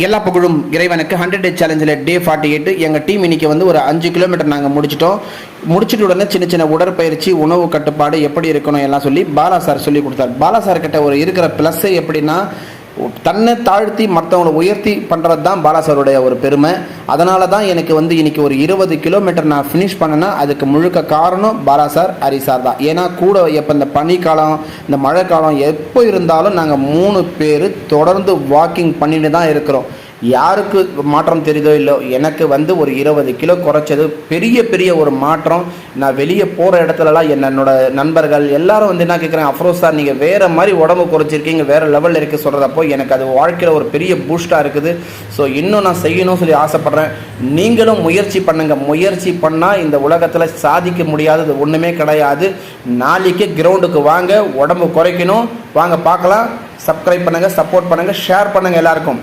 எல்லா புகழும் இறைவனுக்கு 100 டே சேலஞ்சில் டே 48 எங்கள் டீம் இன்னைக்கு வந்து ஒரு 5 கிலோமீட்டர் நாங்கள் முடிச்சிட்டு உடனே சின்ன சின்ன உடற்பயிற்சி உணவு கட்டுப்பாடு எப்படி இருக்கணும் எல்லாம் சொல்லி பாலா சார் சொல்லி கொடுத்தார். பாலா சார் கிட்ட ஒரு இருக்கிற ப்ளஸ்ஸு எப்படின்னா தன்னை தாழ்த்தி மற்றவங்களை உயர்த்தி பண்ணுறது தான் பாலா சாருடைய ஒரு பெருமை. அதனால தான் எனக்கு வந்து இன்றைக்கி ஒரு 20 கிலோமீட்டர் நான் ஃபினிஷ் பண்ணேன்னா அதுக்கு முழுக்க காரணம் பாலா சார், ஹரி சார் தான். ஏன்னா கூட எப்போ இந்த பனிக்காலம் இந்த மழை காலம் எப்போ இருந்தாலும் நாங்கள் 3 பேர் தொடர்ந்து வாக்கிங் பண்ணிட்டு தான் இருக்கிறோம். யாருக்கு மாற்றம் தெரியுதோ இல்லோ, எனக்கு வந்து ஒரு 20 கிலோ குறைச்சது பெரிய ஒரு மாற்றம். நான் வெளியே போகிற இடத்துலலாம் என்னோட நண்பர்கள் எல்லாரும் வந்து என்ன கேட்குறேன், அஃப்ரோஸ் சார் நீங்கள் வேறு மாதிரி உடம்பு குறைச்சிருக்கீங்க, வேறு லெவலில் இருக்குது சொல்கிறதப்போ எனக்கு அது வாழ்க்கையில் ஒரு பெரிய பூஸ்டாக இருக்குது. ஸோ இன்னும் நான் செய்யணும்னு சொல்லி ஆசைப்பட்றேன். நீங்களும் முயற்சி பண்ணுங்கள். முயற்சி பண்ணால் இந்த உலகத்தில் சாதிக்க முடியாதது ஒன்றுமே கிடையாது. நாளைக்கு கிரவுண்டுக்கு வாங்க, உடம்பு குறைக்கணும், வாங்க பார்க்கலாம். சப்ஸ்கிரைப் பண்ணுங்கள், சப்போர்ட் பண்ணுங்கள், ஷேர் பண்ணுங்கள் எல்லாருக்கும்.